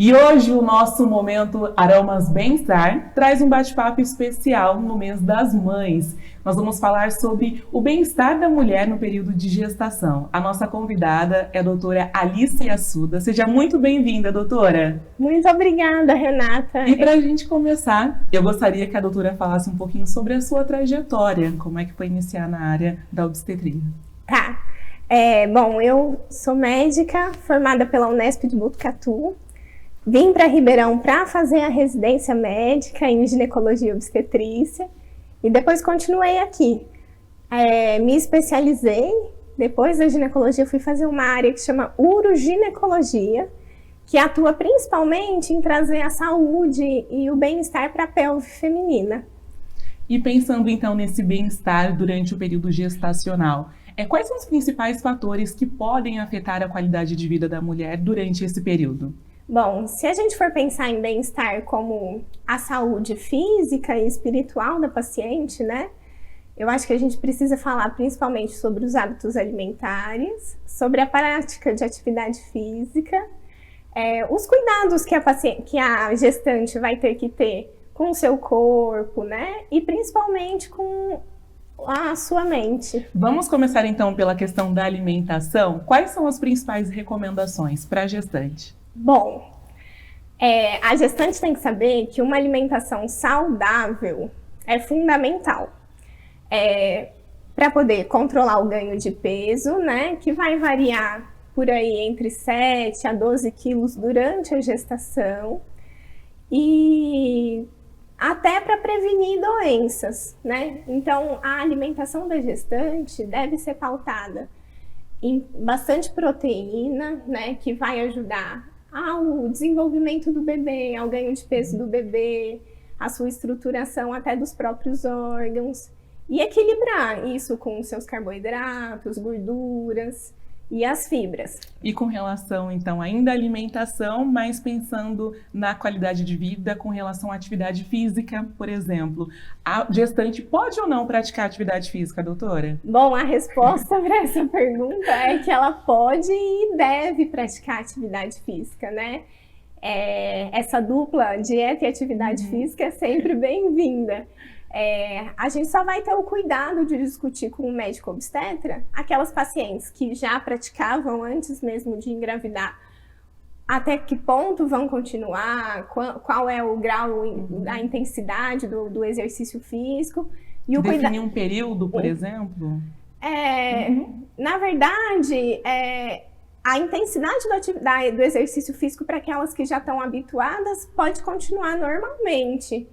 E hoje o nosso momento Aromas Bem-Estar traz um bate-papo especial no mês das mães. Nós vamos falar sobre o bem-estar da mulher no período de gestação. A nossa convidada é a doutora Alice Assuda. Seja muito bem-vinda, doutora. Muito obrigada, Renata. E para a gente começar, eu gostaria que a doutora falasse um pouquinho sobre a sua trajetória, como é que foi iniciar na área da obstetria. Tá. Bom, eu sou médica formada pela Unesp de Botucatu. Vim para Ribeirão para fazer a residência médica em ginecologia e obstetrícia e depois continuei aqui. Me especializei, depois da ginecologia fui fazer uma área que chama uroginecologia, que atua principalmente em trazer a saúde e o bem-estar para a pelve feminina. E pensando então nesse bem-estar durante o período gestacional, quais são os principais fatores que podem afetar a qualidade de vida da mulher durante esse período? Bom, se a gente for pensar em bem-estar como a saúde física e espiritual da paciente, né? Eu acho que a gente precisa falar principalmente sobre os hábitos alimentares, sobre a prática de atividade física, os cuidados que a gestante vai ter que ter com o seu corpo, né? E principalmente com a sua mente. Vamos começar então pela questão da alimentação. Quais são as principais recomendações para a gestante? Bom, a gestante tem que saber que uma alimentação saudável é fundamental para poder controlar o ganho de peso, né? Que vai variar por aí entre 7 a 12 quilos durante a gestação e até para prevenir doenças, né? Então, a alimentação da gestante deve ser pautada em bastante proteína, né? Que vai ajudar ao desenvolvimento do bebê, ao ganho de peso do bebê, a sua estruturação até dos próprios órgãos e equilibrar isso com os seus carboidratos, gorduras e as fibras. E com relação, então, ainda à alimentação, mas pensando na qualidade de vida com relação à atividade física, por exemplo, a gestante pode ou não praticar atividade física, doutora? Bom, a resposta para essa pergunta é que ela pode e deve praticar atividade física, né? Essa dupla dieta e atividade física é sempre bem-vinda. A gente só vai ter o cuidado de discutir com o médico obstetra aquelas pacientes que já praticavam antes mesmo de engravidar, até que ponto vão continuar, qual é o grau, a intensidade do exercício físico. E o definir um período, por exemplo? Na verdade, a intensidade do exercício físico para aquelas que já estão habituadas pode continuar normalmente.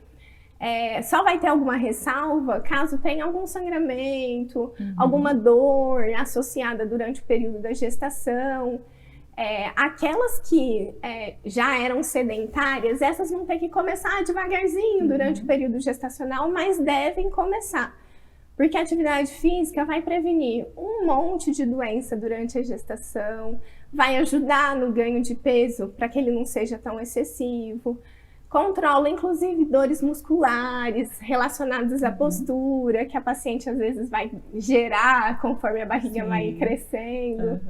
Só vai ter alguma ressalva caso tenha algum sangramento, alguma dor associada durante o período da gestação. Aquelas que já eram sedentárias, essas vão ter que começar devagarzinho durante o período gestacional, mas devem começar. Porque a atividade física vai prevenir um monte de doença durante a gestação, vai ajudar no ganho de peso para que ele não seja tão excessivo. Controla, inclusive, dores musculares relacionadas à postura, que a paciente às vezes vai gerar conforme a barriga vai crescendo.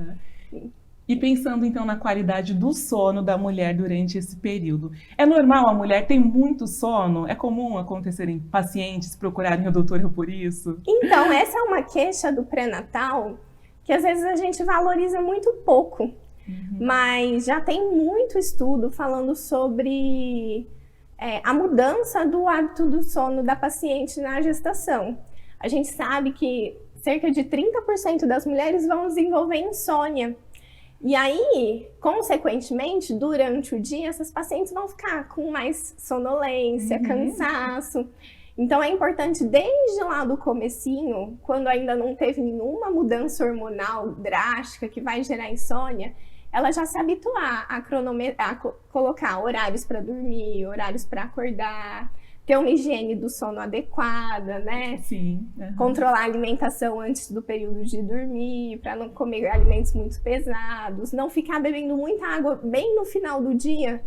E pensando, então, na qualidade do sono da mulher durante esse período. É normal a mulher ter muito sono? É comum acontecerem pacientes procurarem o doutor por isso? Então, essa é uma queixa do pré-natal que às vezes a gente valoriza muito pouco. Mas já tem muito estudo falando sobre a mudança do hábito do sono da paciente na gestação. A gente sabe que cerca de 30% das mulheres vão desenvolver insônia. E aí, consequentemente, durante o dia, essas pacientes vão ficar com mais sonolência, cansaço. Então é importante desde lá do comecinho, quando ainda não teve nenhuma mudança hormonal drástica que vai gerar insônia, ela já se habituar a colocar horários para dormir, horários para acordar, ter uma higiene do sono adequada, né? Sim. Controlar a alimentação antes do período de dormir, para não comer alimentos muito pesados, não ficar bebendo muita água bem no final do dia,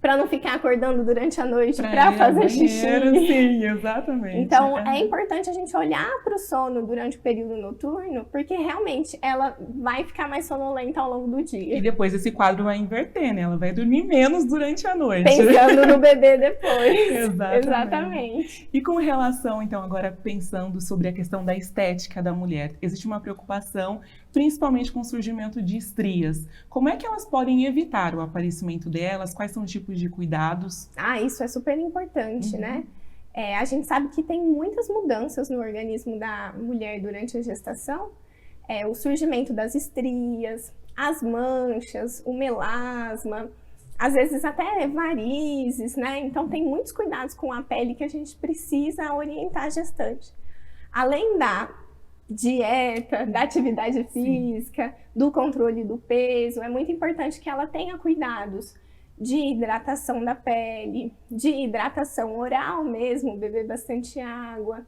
para não ficar acordando durante a noite Pra para ir fazer ao xixi. banheiro, sim, exatamente. Então, é importante a gente olhar para o sono durante o período noturno, porque realmente ela vai ficar mais sonolenta ao longo do E dia. depois esse quadro vai inverter, né? Ela vai dormir menos durante a noite. Pensando no bebê depois. Exatamente. Exatamente. E com relação, então, agora pensando sobre a questão da estética da mulher, existe uma preocupação, principalmente com o surgimento de estrias. Como é que elas podem evitar o aparecimento delas? Quais são os tipos de cuidados? Ah, isso é super importante, né? A gente sabe que tem muitas mudanças no organismo da mulher durante a gestação. O surgimento das estrias, as manchas, o melasma, às vezes até varizes, né? Então tem muitos cuidados com a pele que a gente precisa orientar a gestante. Além da dieta, da atividade física, do controle do peso, é muito importante que ela tenha cuidados de hidratação da pele, de hidratação oral mesmo, beber bastante água,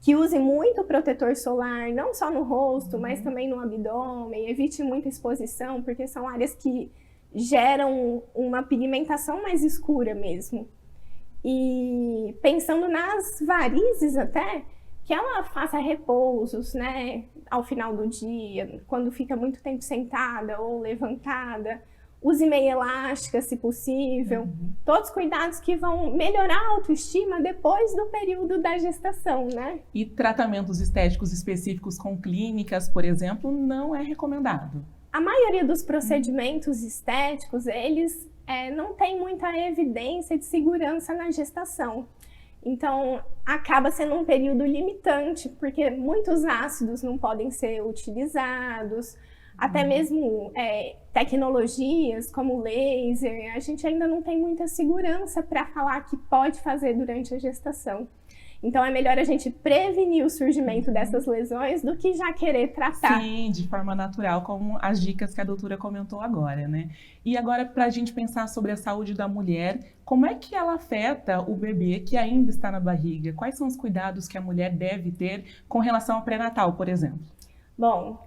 que use muito protetor solar, não só no rosto, mas também no abdômen, evite muita exposição, porque são áreas que geram uma pigmentação mais escura mesmo. E pensando nas varizes até, que ela faça repousos, né, ao final do dia, quando fica muito tempo sentada ou levantada, use meia elástica, se possível. Todos cuidados que vão melhorar a autoestima depois do período da gestação, né? E tratamentos estéticos específicos com clínicas, por exemplo, não é recomendado. A maioria dos procedimentos estéticos, eles não tem muita evidência de segurança na gestação. Então, acaba sendo um período limitante, porque muitos ácidos não podem ser utilizados, até mesmo tecnologias como laser, a gente ainda não tem muita segurança para falar que pode fazer durante a gestação. Então, é melhor a gente prevenir o surgimento dessas lesões do que já querer tratar. Sim, de forma natural, como as dicas que a doutora comentou agora, né? E agora, para a gente pensar sobre a saúde da mulher, como é que ela afeta o bebê que ainda está na barriga? Quais são os cuidados que a mulher deve ter com relação ao pré-natal, por exemplo? Bom,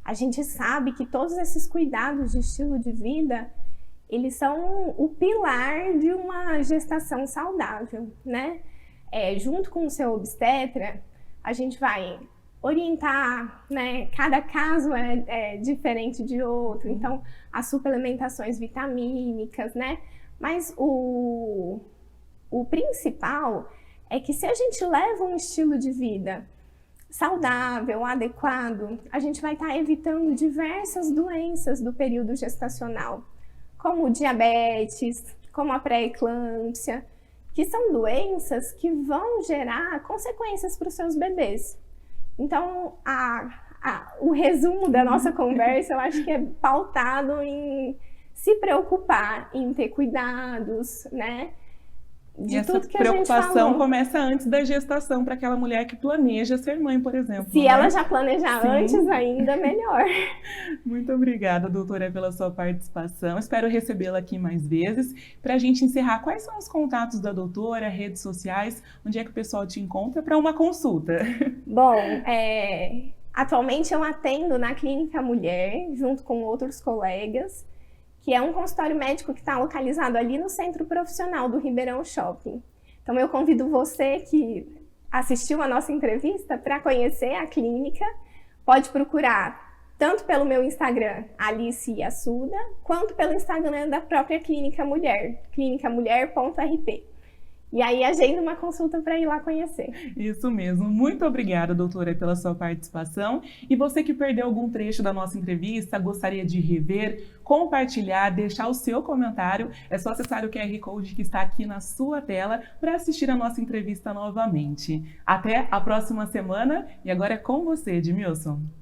a gente sabe que todos esses cuidados de estilo de vida, eles são o pilar de uma gestação saudável, né? Junto com o seu obstetra, a gente vai orientar, né? Cada caso é diferente de outro, então as suplementações vitamínicas, né? Mas o principal é que se a gente leva um estilo de vida saudável, adequado, a gente vai estar evitando diversas doenças do período gestacional, como o diabetes, como a pré-eclâmpsia, que são doenças que vão gerar consequências para os seus bebês. Então, o resumo da nossa conversa, eu acho que é pautado em se preocupar, em ter cuidados, né? E essa preocupação começa antes da gestação para aquela mulher que planeja ser mãe, por exemplo. Se ela já planejar antes, ainda melhor. Muito obrigada, doutora, pela sua participação. Espero recebê-la aqui mais vezes. Para a gente encerrar, quais são os contatos da doutora, redes sociais, onde é que o pessoal te encontra para uma consulta? Bom, atualmente eu atendo na Clínica Mulher, junto com outros colegas, que é um consultório médico que está localizado ali no Centro Profissional do Ribeirão Shopping. Então eu convido você que assistiu a nossa entrevista para conhecer a clínica. Pode procurar tanto pelo meu Instagram, Alice Assuda, quanto pelo Instagram da própria Clínica Mulher, clinicamulher.rp. E aí agenda uma consulta para ir lá conhecer. Isso mesmo. Muito obrigada, doutora, pela sua participação. E você que perdeu algum trecho da nossa entrevista, gostaria de rever, compartilhar, deixar o seu comentário, é só acessar o QR Code que está aqui na sua tela para assistir a nossa entrevista novamente. Até a próxima semana e agora é com você, Edmilson.